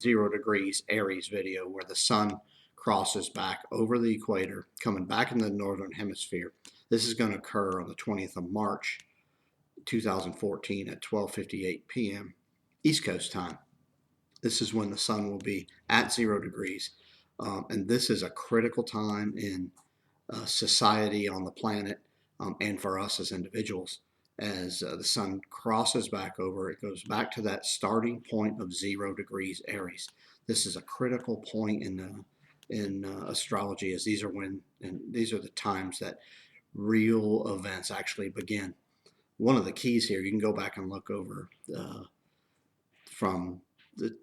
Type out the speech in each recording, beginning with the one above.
0 degrees Aries video where the sun crosses back over the equator, coming back in the northern hemisphere. This is going to occur on the 20th of March, 2014 at 12:58 p.m. East Coast time. This is when the sun will be at 0 degrees. And this is a critical time in society on the planet, and for us as individuals. As the sun crosses back over, it goes back to that starting point of 0 degrees Aries. This is a critical point in astrology, as these are the times that real events actually begin. One of the keys here, you can go back and look over from the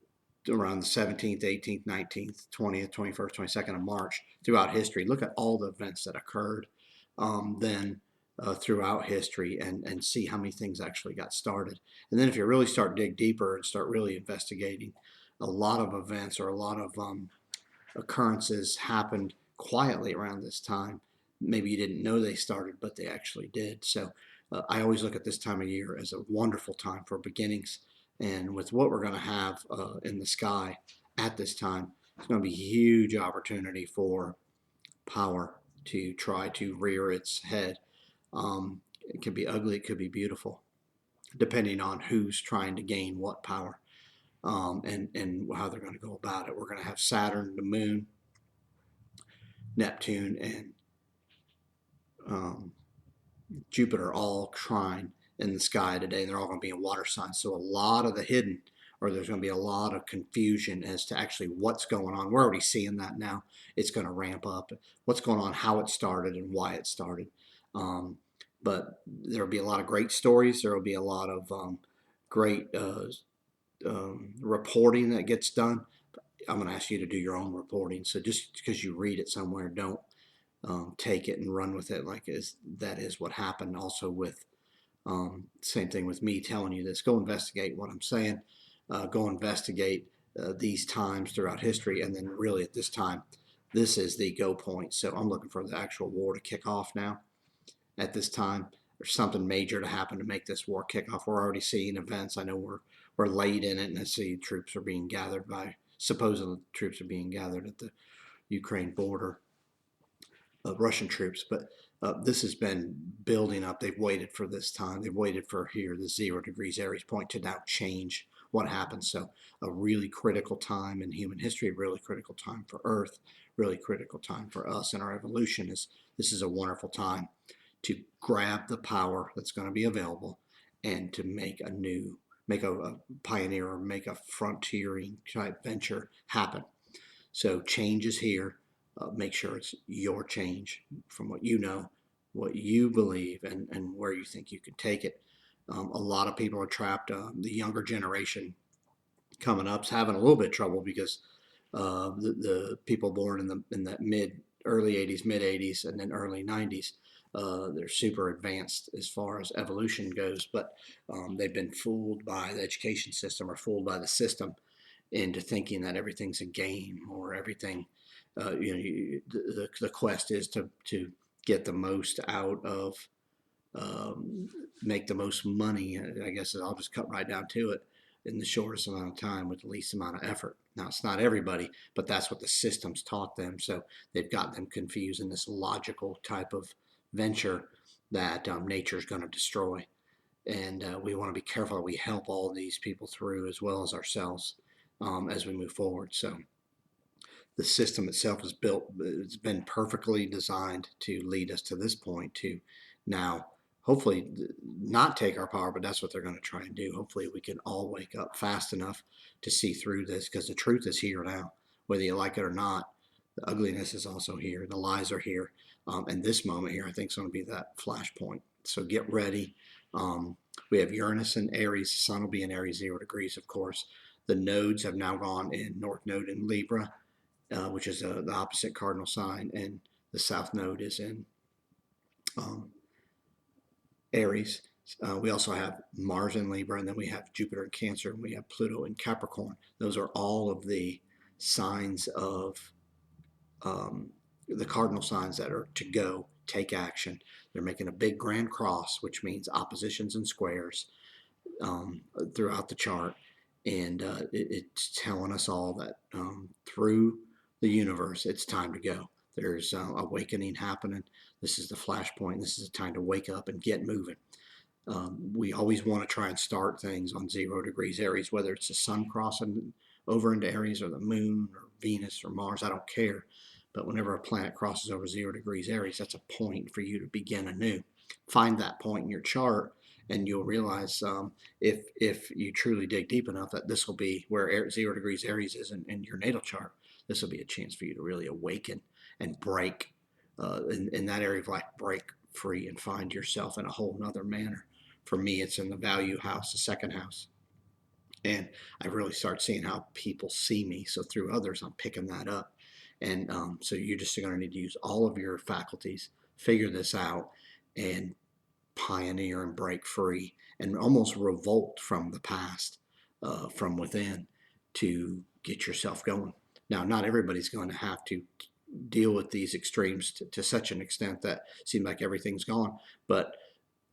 around the 17th, 18th, 19th, 20th, 21st, 22nd of March throughout history. Look at all the events that occurred then throughout history, and see how many things actually got started. And then if you really start dig deeper and start really investigating, a lot of events or a lot of occurrences happened quietly around this time. Maybe you didn't know they started, but they actually did. So I always look at this time of year as a wonderful time for beginnings. And with what we're going to have in the sky at this time, it's going to be a huge opportunity for power to try to rear its head. It could be ugly, it could be beautiful, depending on who's trying to gain what power, and how they're going to go about it. We're going to have Saturn, the moon, Neptune, and Jupiter all trine in the sky today. They're all going to be in water signs. So a lot of the hidden, or there's going to be a lot of confusion as to actually what's going on. We're already seeing that now. It's going to ramp up. What's going on, how it started, and why it started. But there will be a lot of great stories. There will be a lot of great reporting that gets done. I'm going to ask you to do your own reporting. So just because you read it somewhere, don't take it and run with it like that is what happened. Also with same thing with me telling you this. Go investigate what I'm saying. Go investigate these times throughout history, and then really at this time, this is the go point. So I'm looking for the actual war to kick off now. At this time, there's something major to happen to make this war kick off. We're already seeing events. I know we're late in it, and I see troops are being gathered supposedly troops are being gathered at the Ukraine border. Russian troops, but this has been building up. They've waited for this time. They've waited for the 0 degrees Aries point to now change what happens. So a really critical time in human history, a really critical time for Earth, really critical time for us and our evolution. This is a wonderful time to grab the power that's going to be available and to make a pioneer or make a frontiering type venture happen. So change is here. Make sure it's your change from what you know, what you believe, and where you think you can take it. A lot of people are trapped. The younger generation coming up is having a little bit of trouble because the people born in the early 80s, mid 80s, and then early 90s, they're super advanced as far as evolution goes, but they've been fooled by the education system or fooled by the system into thinking that everything's a game or everything. The quest is to get the most out of, make the most money. I guess I'll just cut right down to it, in the shortest amount of time with the least amount of effort. Now, it's not everybody, but that's what the system's taught them. So they've got them confused in this logical type of venture that nature's going to destroy. And we want to be careful that we help all these people through as well as ourselves as we move forward. So the system itself is built, it's been perfectly designed to lead us to this point, to now hopefully not take our power, but that's what they're going to try and do. Hopefully we can all wake up fast enough to see through this, because the truth is here now, whether you like it or not. The ugliness is also here. The lies are here. And this moment here, I think, is going to be that flashpoint. So get ready. We have Uranus in Aries. The sun will be in Aries 0 degrees, of course. The nodes have now gone in North Node in Libra, which is the opposite cardinal sign, and the South Node is in Aries. We also have Mars in Libra, and then we have Jupiter in Cancer, and we have Pluto in Capricorn. Those are all of the signs of the cardinal signs that are to go, take action. They're making a big grand cross, which means oppositions and squares throughout the chart. And it's telling us all that through the universe, it's time to go. There's awakening happening. This is the flashpoint. This is the time to wake up and get moving. We always want to try and start things on 0 degrees Aries, whether it's the sun crossing over into Aries or the moon or Venus or Mars, I don't care. But whenever a planet crosses over 0 degrees Aries, that's a point for you to begin anew. Find that point in your chart, and you'll realize if you truly dig deep enough that this will be where 0 degrees Aries is in your natal chart. This will be a chance for you to really awaken and break in that area of life, break free and find yourself in a whole nother manner. For me, it's in the value house, the second house. And I really start seeing how people see me. So through others, I'm picking that up. And so you're just going to need to use all of your faculties, figure this out, and pioneer and break free and almost revolt from the past from within to get yourself going. Now, not everybody's going to have to deal with these extremes to such an extent that it seems like everything's gone, but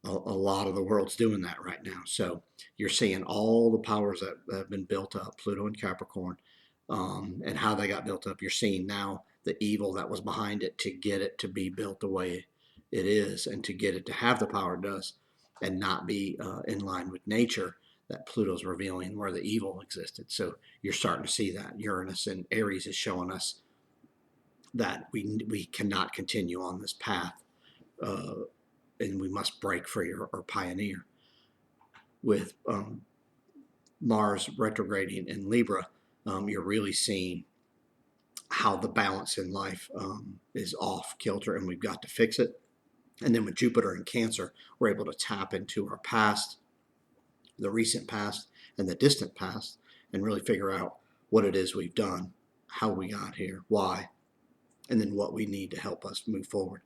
a lot of the world's doing that right now. So you're seeing all the powers that have been built up, Pluto and Capricorn, and how they got built up. You're seeing now the evil that was behind it to get it to be built the way it is and to get it to have the power it does and not be in line with nature. That Pluto's revealing where the evil existed. So you're starting to see that. Uranus and Aries is showing us that we cannot continue on this path. And we must break free or pioneer. With Mars retrograding in Libra, you're really seeing how the balance in life is off kilter and we've got to fix it. And then with Jupiter in Cancer, we're able to tap into our past, the recent past, and the distant past, and really figure out what it is we've done, how we got here, why, and then what we need to help us move forward.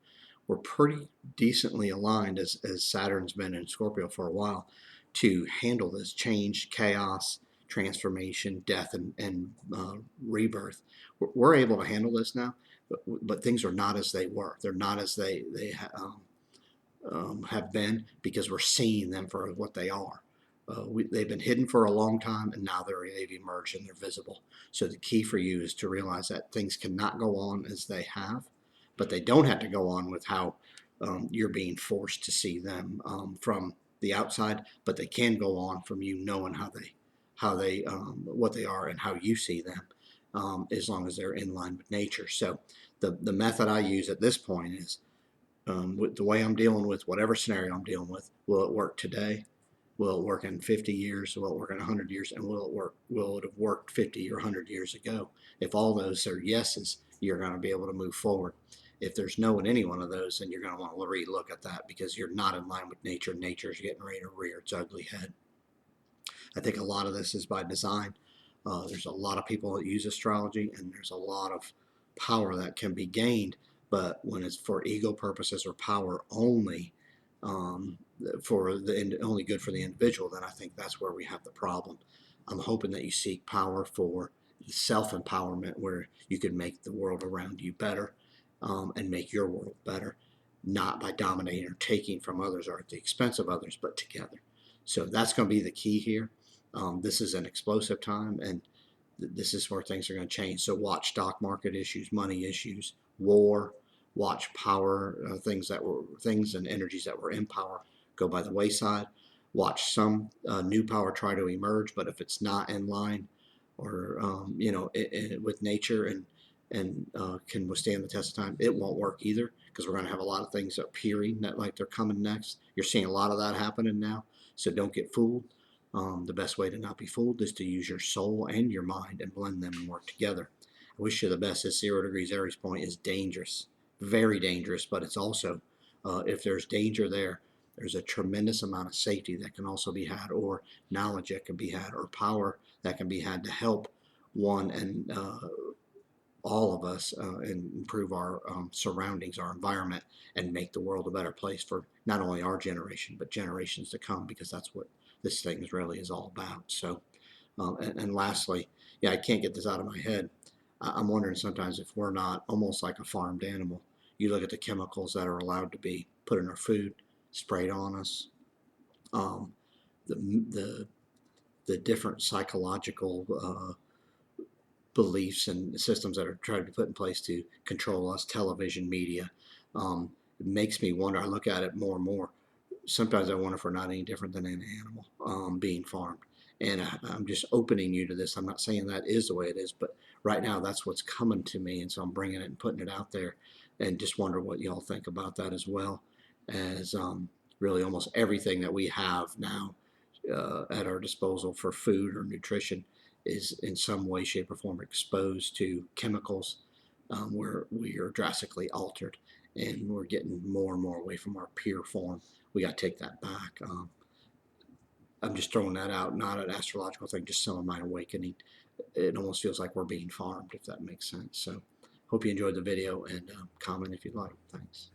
We're pretty decently aligned as Saturn's been in Scorpio for a while to handle this change, chaos, transformation, death, and rebirth. We're able to handle this now, but things are not as they were. They're not as they have been because we're seeing them for what they are. They've been hidden for a long time, and now they've emerged and they're visible. So the key for you is to realize that things cannot go on as they have, but they don't have to go on with how you're being forced to see them from the outside. But they can go on from you knowing how they what they are and how you see them, as long as they're in line with nature. So the method I use at this point is with the way I'm dealing with whatever scenario I'm dealing with. Will it work today? Will it work in 50 years? Will it work in 100 years? And will it work? Will it have worked 50 or 100 years ago? If all those are yeses, you're going to be able to move forward. If there's no in any one of those, then you're going to want to relook at that because you're not in line with nature. Nature's getting ready to rear its ugly head. I think a lot of this is by design. There's a lot of people that use astrology, and there's a lot of power that can be gained. But when it's for ego purposes or power only, um, for the only good for the individual, then I think that's where we have the problem. I'm hoping that you seek power for self empowerment, where you can make the world around you better and make your world better, not by dominating or taking from others or at the expense of others, but together. So that's going to be the key here. This is an explosive time, and this is where things are going to change. So watch stock market issues, money issues, war. Watch power things and energies that were in power go by the wayside. Watch some new power try to emerge, but if it's not in line or with nature and can withstand the test of time, it won't work either because we're going to have a lot of things appearing that like they're coming next. You're seeing a lot of that happening now, so don't get fooled. The best way to not be fooled is to use your soul and your mind and blend them and work together. I wish you the best. This 0 degrees Aries point is dangerous, very dangerous, but it's also, if there's danger there, there's a tremendous amount of safety that can also be had, or knowledge that can be had, or power that can be had to help one and all of us and improve our surroundings, our environment, and make the world a better place for not only our generation, but generations to come, because that's what this thing really is all about. So, and lastly, yeah, I can't get this out of my head. I'm wondering sometimes if we're not almost like a farmed animal. You look at the chemicals that are allowed to be put in our food, sprayed on us, um, the the different psychological beliefs and systems that are trying to be put in place to control us, television, media. It makes me wonder. I look at it more and more. Sometimes I wonder if we're not any different than an animal being farmed. And I'm just opening you to this. I'm not saying that is the way it is, but right now that's what's coming to me. And so I'm bringing it and putting it out there and just wonder what y'all think about that as well as really almost everything that we have now at our disposal for food or nutrition is in some way, shape, or form exposed to chemicals where we are drastically altered and we're getting more and more away from our pure form. We got to take that back. I'm just throwing that out, not an astrological thing, just some of my awakening. It almost feels like we're being farmed, if that makes sense. So, hope you enjoyed the video and comment if you'd like. Thanks.